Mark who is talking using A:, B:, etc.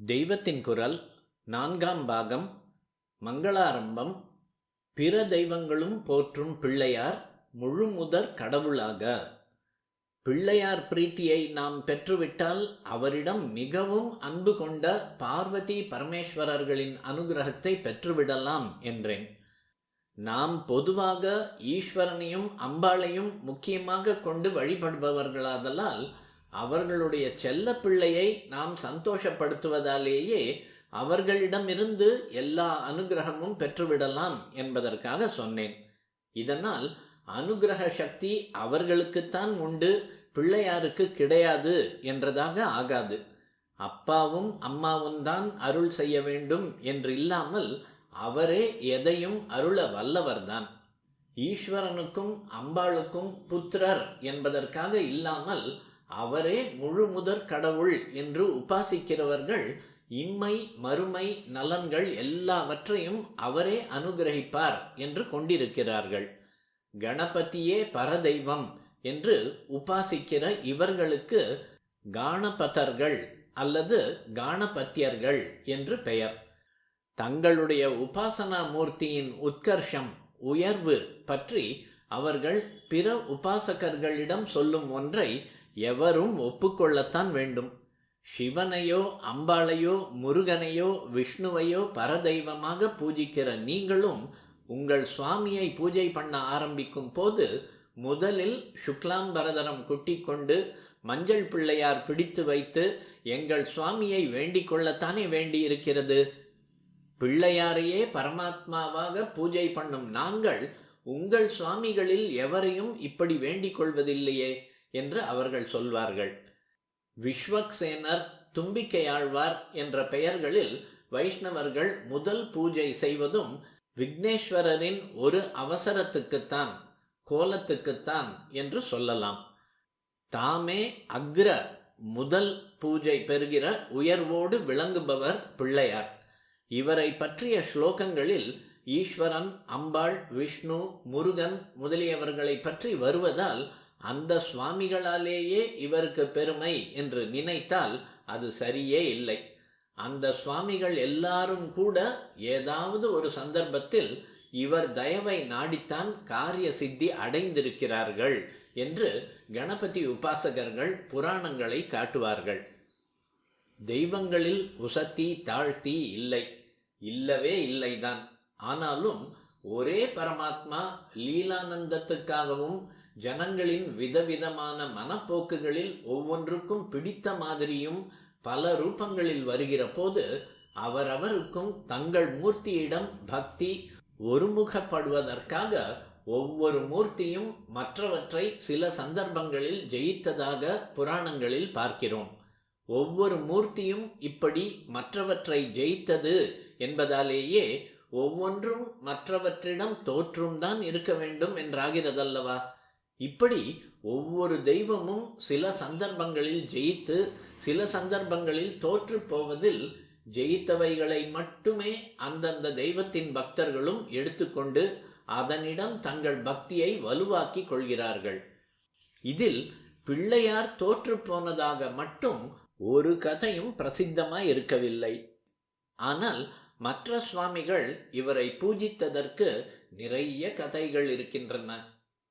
A: தெய்வத்தின் குரல் 4ஆம் பாகம். மங்களாரம்பம். பிற தெய்வங்களும் போற்றும் பிள்ளையார் முழுமுதற் கடவுளாக. பிள்ளையார் பிரீத்தியை நாம் பெற்றுவிட்டால் அவரிடம் மிகவும் அன்பு கொண்ட பார்வதி பரமேஸ்வரர்களின் அனுகிரகத்தை பெற்றுவிடலாம் என்றேன். நாம் பொதுவாக ஈஸ்வரனையும் அம்பாளையும் முக்கியமாக கொண்டு வழிபடுபவர்களாதலால் அவர்களுடைய செல்ல பிள்ளையை நாம் சந்தோஷப்படுத்துவதாலேயே அவர்களிடமிருந்து எல்லா அனுகிரகமும் பெற்றுவிடலாம் என்பதற்காக சொன்னேன். இதனால் அனுகிரக சக்தி அவர்களுக்குத்தான் உண்டு, பிள்ளையாருக்கு கிடையாது என்றதாக ஆகாது. அப்பாவும் அம்மாவும் தான் அருள் செய்ய வேண்டும் என்று இல்லாமல் அவரே எதையும் அருள வல்லவர்தான். ஈஸ்வரனுக்கும் அம்பாளுக்கும் புத்திரர் என்பதற்காக இல்லாமல் அவரே முழுமுதற் கடவுள் என்று உபாசிக்கிறவர்கள் இம்மை மறுமை நலன்கள் எல்லாவற்றையும் அவரே அனுகிரகிப்பார் என்று கொண்டிருக்கிறார்கள். கணபதியே பரதெய்வம் என்று உபாசிக்கிற இவர்களுக்கு காணபதர்கள் அல்லது காணபத்தியர்கள் என்று பெயர். தங்களுடைய உபாசனா மூர்த்தியின் உத்கர்ஷம் உயர்வு பற்றி அவர்கள் பிற உபாசகர்களிடம் சொல்லும் ஒன்றை எவரும் ஒப்புக்கொள்ளத்தான் வேண்டும். சிவனையோ அம்பாளையோ முருகனையோ விஷ்ணுவையோ பரதெய்வமாக பூஜிக்கிற நீங்களும் உங்கள் சுவாமியை பூஜை பண்ண ஆரம்பிக்கும் போது முதலில் சுக்லாம்பரதரம் குட்டி கொண்டு மஞ்சள் பிள்ளையார் பிடித்து வைத்து எங்கள் சுவாமியை வேண்டிக் கொள்ளத்தானே வேண்டியிருக்கிறது. பிள்ளையாரையே பரமாத்மாவாக பூஜை பண்ணும் நாங்கள் உங்கள் சுவாமிகளில் எவரையும் இப்படி வேண்டிக் கொள்வதில்லையே என்று அவர்கள் சொல்வார்கள். விஸ்வக்சேனர், தும்பிக்கையாழ்வார் என்ற பெயர்களில் வைஷ்ணவர்கள் முதல் பூஜை செய்வதும் விக்னேஸ்வரரின் ஒரு அவசரத்துக்குத்தான், கோலத்துக்குத்தான் என்று சொல்லலாம். தாமே அக்ர முதல் பூஜை பெறுகிற உயர்வோடு விளங்குபவர் பிள்ளையார். இவரை பற்றிய ஸ்லோகங்களில் ஈஸ்வரன், அம்பாள், விஷ்ணு, முருகன் முதலியவர்களை பற்றி வருவதால் அந்த சுவாமிகளாலேயே இவருக்கு பெருமை என்று நினைத்தால் அது சரியே இல்லை. அந்த சுவாமிகள் எல்லாரும் கூட ஏதாவது ஒரு சந்தர்ப்பத்தில் இவர் தயவை நாடித்தான் காரிய சித்தி அடைந்திருக்கிறார்கள் என்று கணபதி உபாசகர்கள் புராணங்களை காட்டுவார்கள். தெய்வங்களில் உசத்தி தாழ்த்தி இல்லை, இல்லவே இல்லைதான். ஆனாலும் ஒரே பரமாத்மா லீலானந்தத்துக்காகவும் ஜனங்களின் விதவிதமான மனப்போக்குகளில் ஒவ்வொன்றுக்கும் பிடித்த மாதிரியும் பல ரூபங்களில் வருகிற போது அவரவருக்கும் தங்கள் மூர்த்தியிடம் பக்தி ஒருமுகப்படுவதற்காக ஒவ்வொரு மூர்த்தியும் மற்றவற்றை சில சந்தர்ப்பங்களில் ஜெயித்ததாக புராணங்களில் பார்க்கிறோம். ஒவ்வொரு மூர்த்தியும் இப்படி மற்றவற்றை ஜெயித்தது என்பதாலேயே ஒவ்வொன்றும் மற்றவற்றிடம் தோற்றும் தான் இருக்க வேண்டும் என்றாகிறதல்லவா. இப்படி ஒவ்வொரு தெய்வமும் சில சந்தர்ப்பங்களில் ஜெயித்து சில சந்தர்ப்பங்களில் தோற்று போவதில் ஜெயித்தவைகளை மட்டுமே அந்தந்த தெய்வத்தின் பக்தர்களும் எடுத்துக்கொண்டு அதனிடம் தங்கள் பக்தியை வலுவாக்கி கொள்கிறார்கள். இதில் பிள்ளையார் தோற்று போனதாக மட்டும் ஒரு கதையும் பிரசித்தமாய் இருக்கவில்லை. ஆனால் மற்ற சுவாமிகள் இவரை பூஜித்ததற்கு நிறைய கதைகள் இருக்கின்றன.